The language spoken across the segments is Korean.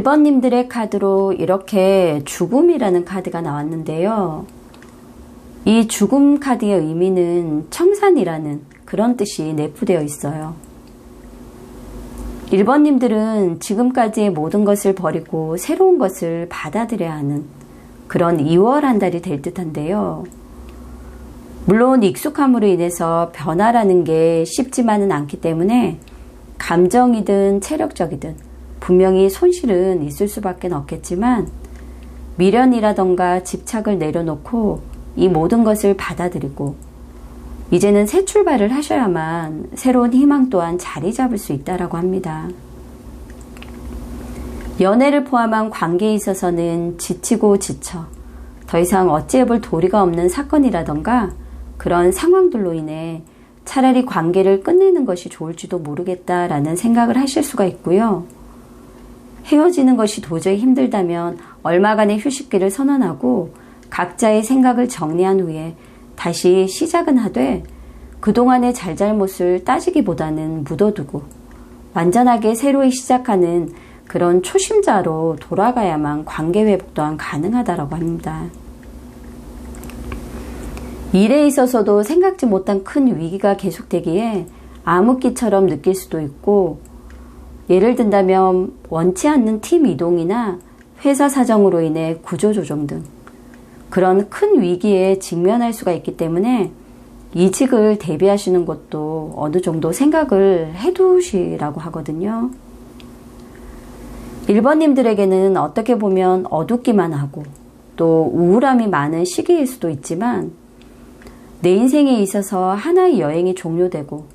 1번님들의 카드로 이렇게 죽음이라는 카드가 나왔는데요. 이 죽음 카드의 의미는 청산이라는 그런 뜻이 내포되어 있어요. 1번님들은 지금까지의 모든 것을 버리고 새로운 것을 받아들여야 하는 그런 2월 한 달이 될 듯한데요. 물론 익숙함으로 인해서 변화라는 게 쉽지만은 않기 때문에 감정이든 체력적이든 분명히 손실은 있을 수밖에 없겠지만 미련이라던가 집착을 내려놓고 이 모든 것을 받아들이고 이제는 새 출발을 하셔야만 새로운 희망 또한 자리 잡을 수 있다라고 합니다. 연애를 포함한 관계에 있어서는 지치고 지쳐 더 이상 어찌해볼 도리가 없는 사건이라던가 그런 상황들로 인해 차라리 관계를 끝내는 것이 좋을지도 모르겠다라는 생각을 하실 수가 있고요. 헤어지는 것이 도저히 힘들다면 얼마간의 휴식기를 선언하고 각자의 생각을 정리한 후에 다시 시작은 하되 그동안의 잘잘못을 따지기보다는 묻어두고 완전하게 새로이 시작하는 그런 초심자로 돌아가야만 관계 회복 또한 가능하다고 합니다. 일에 있어서도 생각지 못한 큰 위기가 계속되기에 암흑기처럼 느낄 수도 있고 예를 든다면 원치 않는 팀 이동이나 회사 사정으로 인해 구조조정 등 그런 큰 위기에 직면할 수가 있기 때문에 이직을 대비하시는 것도 어느 정도 생각을 해두시라고 하거든요. 1번님들에게는 어떻게 보면 어둡기만 하고 또 우울함이 많은 시기일 수도 있지만 내 인생에 있어서 하나의 여행이 종료되고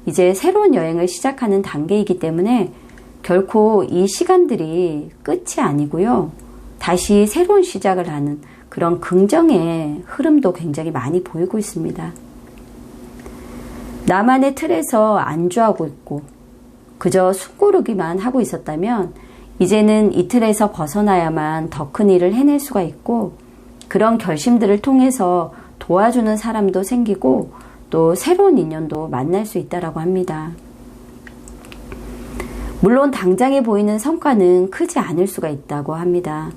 이제 새로운 여행을 시작하는 단계이기 때문에 결코 이 시간들이 끝이 아니고요. 다시 새로운 시작을 하는 그런 긍정의 흐름도 굉장히 많이 보이고 있습니다. 나만의 틀에서 안주하고 있고 그저 숨고르기만 하고 있었다면 이제는 이 틀에서 벗어나야만 더 큰 일을 해낼 수가 있고 그런 결심들을 통해서 도와주는 사람도 생기고 또 새로운 인연도 만날 수 있다고 합니다. 물론 당장에 보이는 성과는 크지 않을 수가 있다고 합니다.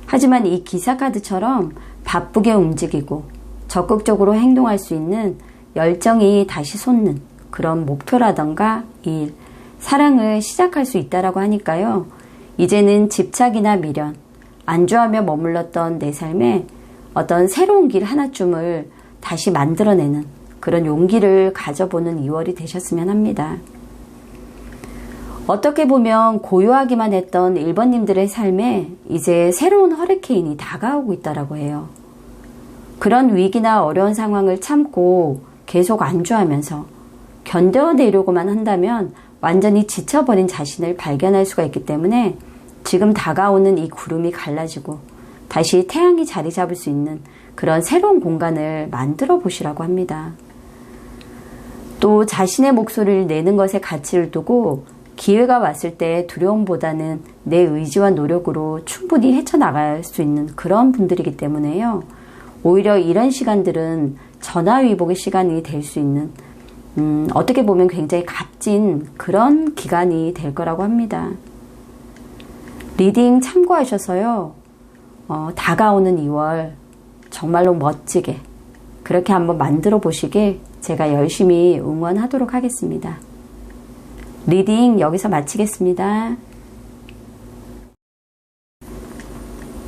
하지만 이 기사카드처럼 바쁘게 움직이고 적극적으로 행동할 수 있는 열정이 다시 솟는 그런 목표라던가 일, 사랑을 시작할 수 있다고 하니까요. 이제는 집착이나 미련, 안주하며 머물렀던 내 삶에 어떤 새로운 길 하나쯤을 다시 만들어내는 그런 용기를 가져보는 2월이 되셨으면 합니다. 어떻게 보면 고요하기만 했던 1번님들의 삶에 이제 새로운 허리케인이 다가오고 있다고 해요. 그런 위기나 어려운 상황을 참고 계속 안주하면서 견뎌내려고만 한다면 완전히 지쳐버린 자신을 발견할 수가 있기 때문에 지금 다가오는 이 구름이 갈라지고 다시 태양이 자리 잡을 수 있는 그런 새로운 공간을 만들어 보시라고 합니다. 또 자신의 목소리를 내는 것에 가치를 두고 기회가 왔을 때 두려움보다는 내 의지와 노력으로 충분히 헤쳐나갈 수 있는 그런 분들이기 때문에요. 오히려 이런 시간들은 전화위복의 시간이 될 수 있는 어떻게 보면 굉장히 값진 그런 기간이 될 거라고 합니다. 리딩 참고하셔서요. 다가오는 2월 정말로 멋지게 그렇게 한번 만들어 보시길 제가 열심히 응원하도록 하겠습니다. 리딩 여기서 마치겠습니다.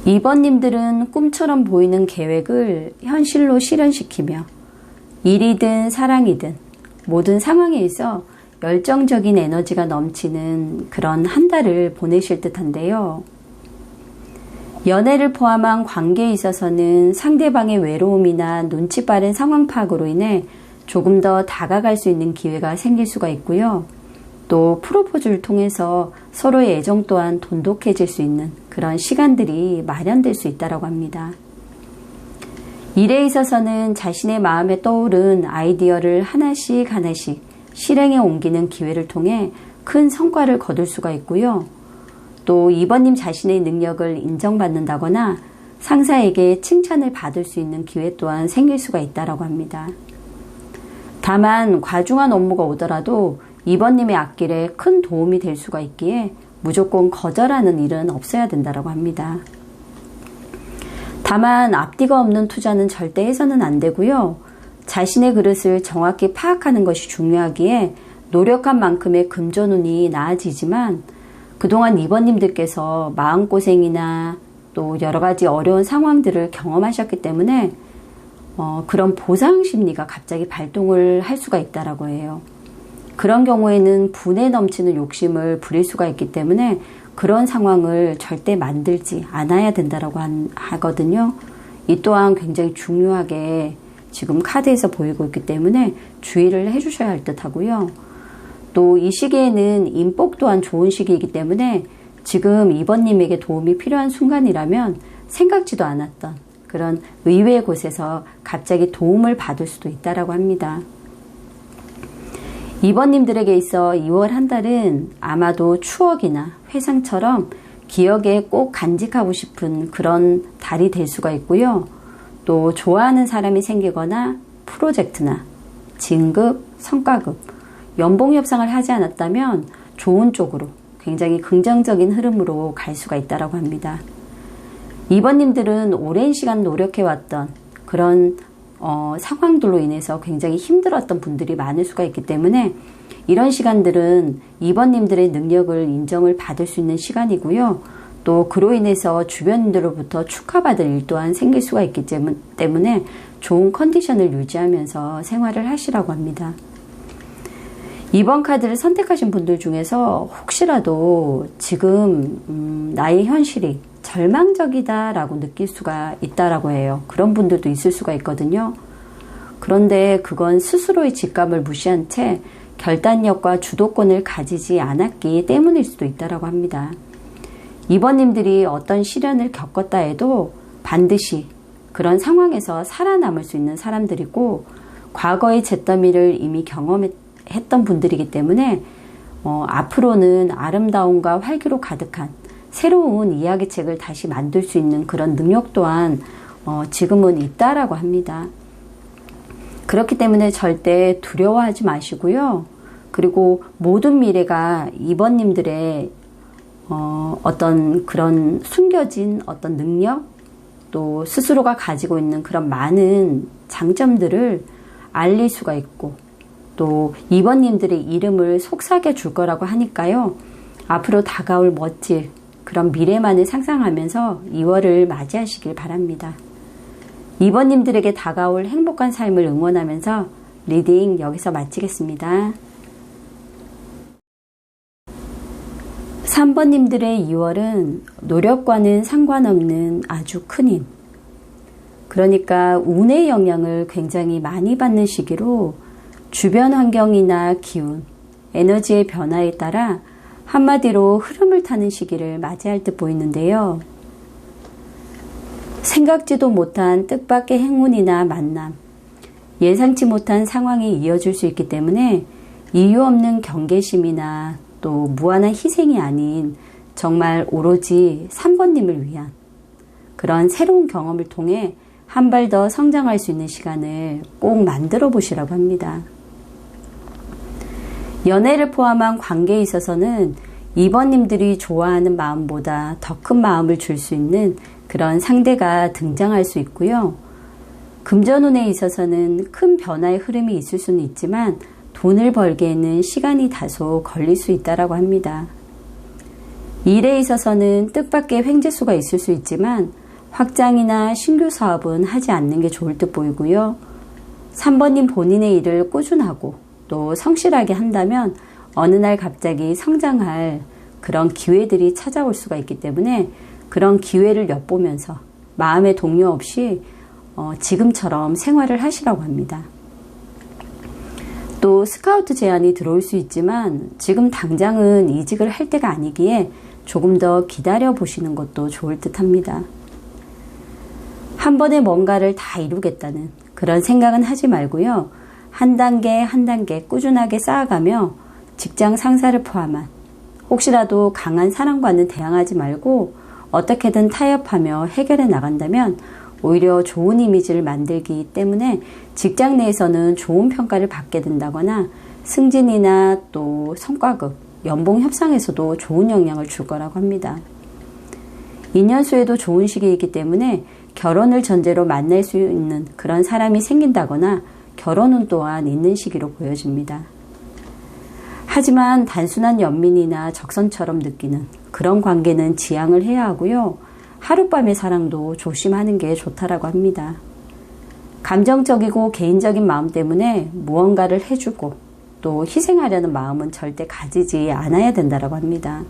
2번님들은 꿈처럼 보이는 계획을 현실로 실현시키며 일이든 사랑이든 모든 상황에 있어 열정적인 에너지가 넘치는 그런 한 달을 보내실 듯한데요. 연애를 포함한 관계에 있어서는 상대방의 외로움이나 눈치 빠른 상황 파악으로 인해 조금 더 다가갈 수 있는 기회가 생길 수가 있고요. 또 프로포즈를 통해서 서로의 애정 또한 돈독해질 수 있는 그런 시간들이 마련될 수 있다고 합니다. 일에 있어서는 자신의 마음에 떠오른 아이디어를 하나씩 실행에 옮기는 기회를 통해 큰 성과를 거둘 수가 있고요. 또 2번님 자신의 능력을 인정받는다거나 상사에게 칭찬을 받을 수 있는 기회 또한 생길 수가 있다고 합니다. 다만 과중한 업무가 오더라도 2번님의 앞길에 큰 도움이 될 수가 있기에 무조건 거절하는 일은 없어야 된다고 합니다. 다만 앞뒤가 없는 투자는 절대 해서는 안 되고요. 자신의 그릇을 정확히 파악하는 것이 중요하기에 노력한 만큼의 금전운이 나아지지만 그동안 이번님들께서 마음고생이나 또 여러 가지 어려운 상황들을 경험하셨기 때문에 그런 보상 심리가 갑자기 발동을 할 수가 있다라고 해요. 그런 경우에는 분에 넘치는 욕심을 부릴 수가 있기 때문에 그런 상황을 절대 만들지 않아야 된다라고 하거든요. 이 또한 굉장히 중요하게 지금 카드에서 보이고 있기 때문에 주의를 해주셔야 할 듯 하고요. 또 이 시기에는 인복 또한 좋은 시기이기 때문에 지금 이번님에게 도움이 필요한 순간이라면 생각지도 않았던 그런 의외의 곳에서 갑자기 도움을 받을 수도 있다라고 합니다. 이번님들에게 있어 2월 한 달은 아마도 추억이나 회상처럼 기억에 꼭 간직하고 싶은 그런 달이 될 수가 있고요. 또 좋아하는 사람이 생기거나 프로젝트나 진급, 성과급, 연봉 협상을 하지 않았다면 좋은 쪽으로 굉장히 긍정적인 흐름으로 갈 수가 있다고 합니다. 이번님들은 오랜 시간 노력해왔던 그런 상황들로 인해서 굉장히 힘들었던 분들이 많을 수가 있기 때문에 이런 시간들은 이번님들의 능력을 인정을 받을 수 있는 시간이고요. 또 그로 인해서 주변인들로부터 축하받을 일 또한 생길 수가 있기 때문에 좋은 컨디션을 유지하면서 생활을 하시라고 합니다. 이번 카드를 선택하신 분들 중에서 혹시라도 지금 나의 현실이 절망적이다라고 느낄 수가 있다라고 해요. 그런 분들도 있을 수가 있거든요. 그런데 그건 스스로의 직감을 무시한 채 결단력과 주도권을 가지지 않았기 때문일 수도 있다라고 합니다. 이번님들이 어떤 시련을 겪었다 해도 반드시 그런 상황에서 살아남을 수 있는 사람들이고 과거의 잿더미를 이미 경험했던 분들이기 때문에 앞으로는 아름다움과 활기로 가득한 새로운 이야기책을 다시 만들 수 있는 그런 능력 또한 지금은 있다라고 합니다. 그렇기 때문에 절대 두려워하지 마시고요. 그리고 모든 미래가 이번님들의 어떤 그런 숨겨진 어떤 능력 또 스스로가 가지고 있는 그런 많은 장점들을 알릴 수가 있고 또 이번님들의 이름을 속삭여 줄 거라고 하니까요. 앞으로 다가올 멋질 그런 미래만을 상상하면서 2월을 맞이하시길 바랍니다. 이번님들에게 다가올 행복한 삶을 응원하면서 리딩 여기서 마치겠습니다. 3번님들의 2월은 노력과는 상관없는 아주 큰 힘. 그러니까 운의 영향을 굉장히 많이 받는 시기로 주변 환경이나 기운, 에너지의 변화에 따라 한마디로 흐름을 타는 시기를 맞이할 듯 보이는데요. 생각지도 못한 뜻밖의 행운이나 만남, 예상치 못한 상황이 이어질 수 있기 때문에 이유 없는 경계심이나 또 무한한 희생이 아닌 정말 오로지 3번님을 위한 그런 새로운 경험을 통해 한 발 더 성장할 수 있는 시간을 꼭 만들어 보시라고 합니다. 연애를 포함한 관계에 있어서는 2번님들이 좋아하는 마음보다 더 큰 마음을 줄 수 있는 그런 상대가 등장할 수 있고요. 금전운에 있어서는 큰 변화의 흐름이 있을 수는 있지만 돈을 벌기에는 시간이 다소 걸릴 수 있다고 합니다. 일에 있어서는 뜻밖의 횡재수가 있을 수 있지만 확장이나 신규 사업은 하지 않는 게 좋을 듯 보이고요. 3번님 본인의 일을 꾸준하고 또 성실하게 한다면 어느 날 갑자기 성장할 그런 기회들이 찾아올 수가 있기 때문에 그런 기회를 엿보면서 마음의 동요 없이 지금처럼 생활을 하시라고 합니다. 또 스카우트 제안이 들어올 수 있지만 지금 당장은 이직을 할 때가 아니기에 조금 더 기다려 보시는 것도 좋을 듯 합니다. 한 번에 뭔가를 다 이루겠다는 그런 생각은 하지 말고요. 한 단계 한 단계 꾸준하게 쌓아가며 직장 상사를 포함한 혹시라도 강한 사람과는 대항하지 말고 어떻게든 타협하며 해결해 나간다면 오히려 좋은 이미지를 만들기 때문에 직장 내에서는 좋은 평가를 받게 된다거나 승진이나 또 성과급 연봉 협상에서도 좋은 영향을 줄 거라고 합니다. 인연수에도 좋은 시기이기 때문에 결혼을 전제로 만날 수 있는 그런 사람이 생긴다거나 결혼운 또한 있는 시기로 보여집니다. 하지만 단순한 연민이나 적선처럼 느끼는 그런 관계는 지양을 해야 하고요. 하룻밤의 사랑도 조심하는 게 좋다라고 합니다. 감정적이고 개인적인 마음 때문에 무언가를 해주고 또 희생하려는 마음은 절대 가지지 않아야 된다라고 합니다.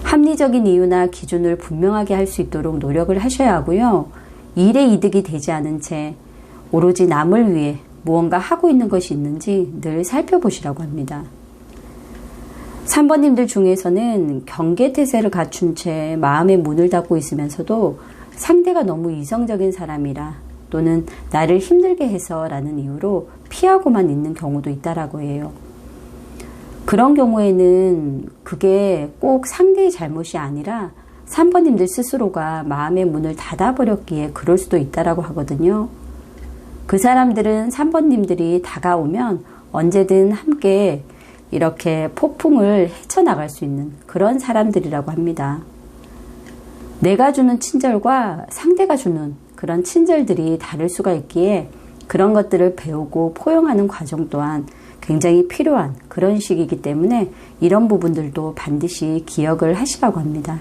합리적인 이유나 기준을 분명하게 할 수 있도록 노력을 하셔야 하고요. 일에 이득이 되지 않은 채 오로지 남을 위해 무언가 하고 있는 것이 있는지 늘 살펴보시라고 합니다. 3번님들 중에서는 경계태세를 갖춘 채 마음의 문을 닫고 있으면서도 상대가 너무 이성적인 사람이라 또는 나를 힘들게 해서 라는 이유로 피하고만 있는 경우도 있다라고 해요. 그런 경우에는 그게 꼭 상대의 잘못이 아니라 3번님들 스스로가 마음의 문을 닫아버렸기에 그럴 수도 있다라고 하거든요. 그 사람들은 3번님들이 다가오면 언제든 함께 이렇게 폭풍을 헤쳐나갈 수 있는 그런 사람들이라고 합니다. 내가 주는 친절과 상대가 주는 그런 친절들이 다를 수가 있기에 그런 것들을 배우고 포용하는 과정 또한 굉장히 필요한 그런 시기이기 때문에 이런 부분들도 반드시 기억을 하시라고 합니다.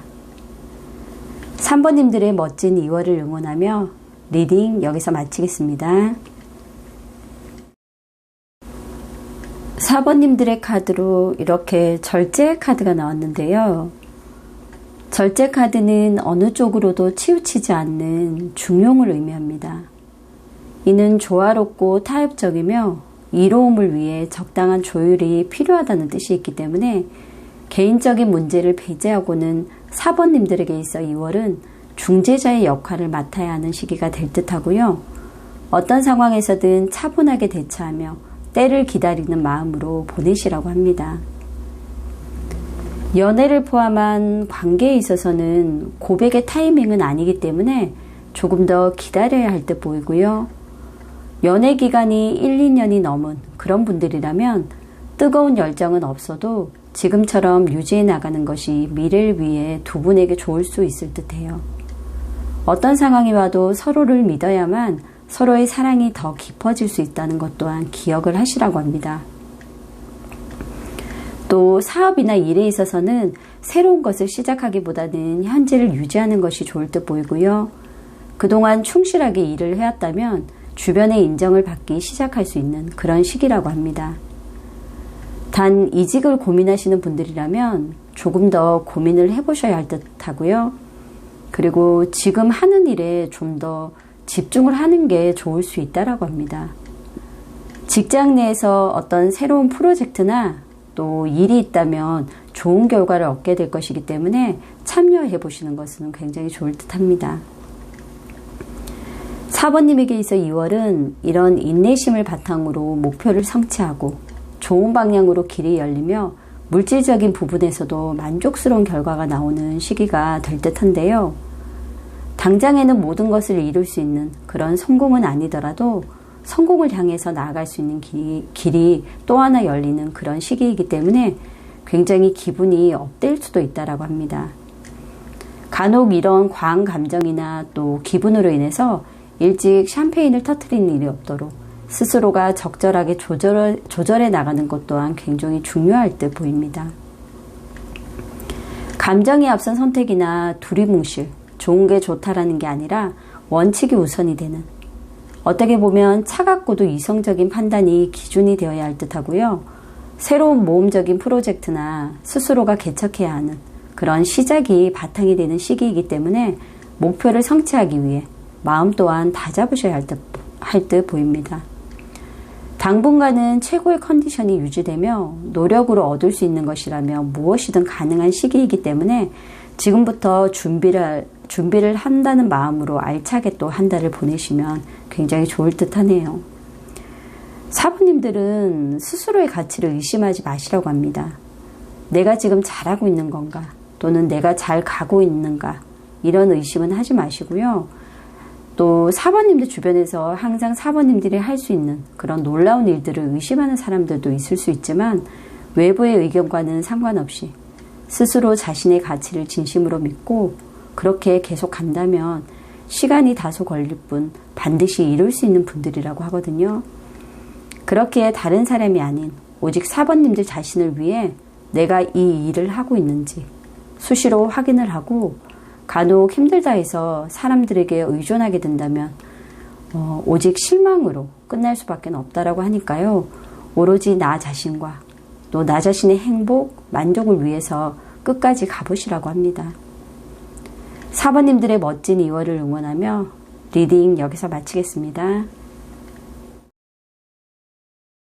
3번님들의 멋진 2월을 응원하며 리딩 여기서 마치겠습니다. 4번님들의 카드로 이렇게 절제 카드가 나왔는데요. 절제 카드는 어느 쪽으로도 치우치지 않는 중용을 의미합니다. 이는 조화롭고 타협적이며 이로움을 위해 적당한 조율이 필요하다는 뜻이 있기 때문에 개인적인 문제를 배제하고는 4번님들에게 있어 2월은 중재자의 역할을 맡아야 하는 시기가 될 듯하고요. 어떤 상황에서든 차분하게 대처하며 때를 기다리는 마음으로 보내시라고 합니다. 연애를 포함한 관계에 있어서는 고백의 타이밍은 아니기 때문에 조금 더 기다려야 할 듯 보이고요. 연애 기간이 1, 2년이 넘은 그런 분들이라면 뜨거운 열정은 없어도 지금처럼 유지해 나가는 것이 미래를 위해 두 분에게 좋을 수 있을 듯해요. 어떤 상황이 와도 서로를 믿어야만 서로의 사랑이 더 깊어질 수 있다는 것 또한 기억을 하시라고 합니다. 또 사업이나 일에 있어서는 새로운 것을 시작하기보다는 현재를 유지하는 것이 좋을 듯 보이고요. 그동안 충실하게 일을 해왔다면 주변의 인정을 받기 시작할 수 있는 그런 시기라고 합니다. 단 이직을 고민하시는 분들이라면 조금 더 고민을 해보셔야 할 듯 하고요. 그리고 지금 하는 일에 좀 더 집중을 하는 게 좋을 수 있다라고 합니다. 직장 내에서 어떤 새로운 프로젝트나 또 일이 있다면 좋은 결과를 얻게 될 것이기 때문에 참여해 보시는 것은 굉장히 좋을 듯 합니다. 4번님에게 있어 2월은 이런 인내심을 바탕으로 목표를 성취하고 좋은 방향으로 길이 열리며 물질적인 부분에서도 만족스러운 결과가 나오는 시기가 될 듯한데요. 당장에는 모든 것을 이룰 수 있는 그런 성공은 아니더라도 성공을 향해서 나아갈 수 있는 길이 또 하나 열리는 그런 시기이기 때문에 굉장히 기분이 업될 수도 있다라고 합니다. 간혹 이런 과한 감정이나 또 기분으로 인해서 일찍 샴페인을 터뜨리는 일이 없도록 스스로가 적절하게 조절해 나가는 것 또한 굉장히 중요할 듯 보입니다. 감정에 앞선 선택이나 두리뭉실, 좋은 게 좋다라는 게 아니라 원칙이 우선이 되는, 어떻게 보면 차갑고도 이성적인 판단이 기준이 되어야 할 듯하고요. 새로운 모험적인 프로젝트나 스스로가 개척해야 하는 그런 시작이 바탕이 되는 시기이기 때문에 목표를 성취하기 위해 마음 또한 다잡으셔야 할 듯 보입니다. 당분간은 최고의 컨디션이 유지되며 노력으로 얻을 수 있는 것이라며 무엇이든 가능한 시기이기 때문에 지금부터 준비를 한다는 마음으로 알차게 또 한 달을 보내시면 굉장히 좋을 듯 하네요. 사부님들은 스스로의 가치를 의심하지 마시라고 합니다. 내가 지금 잘하고 있는 건가? 또는 내가 잘 가고 있는가? 이런 의심은 하지 마시고요. 또 4번님들 주변에서 항상 4번님들이 할 수 있는 그런 놀라운 일들을 의심하는 사람들도 있을 수 있지만 외부의 의견과는 상관없이 스스로 자신의 가치를 진심으로 믿고 그렇게 계속 간다면 시간이 다소 걸릴 뿐 반드시 이룰 수 있는 분들이라고 하거든요. 그렇게 다른 사람이 아닌 오직 4번님들 자신을 위해 내가 이 일을 하고 있는지 수시로 확인을 하고 간혹 힘들다 해서 사람들에게 의존하게 된다면 오직 실망으로 끝날 수밖에 없다라고 하니까요. 오로지 나 자신과 또 나 자신의 행복, 만족을 위해서 끝까지 가보시라고 합니다. 4번님들의 멋진 2월을 응원하며 리딩 여기서 마치겠습니다.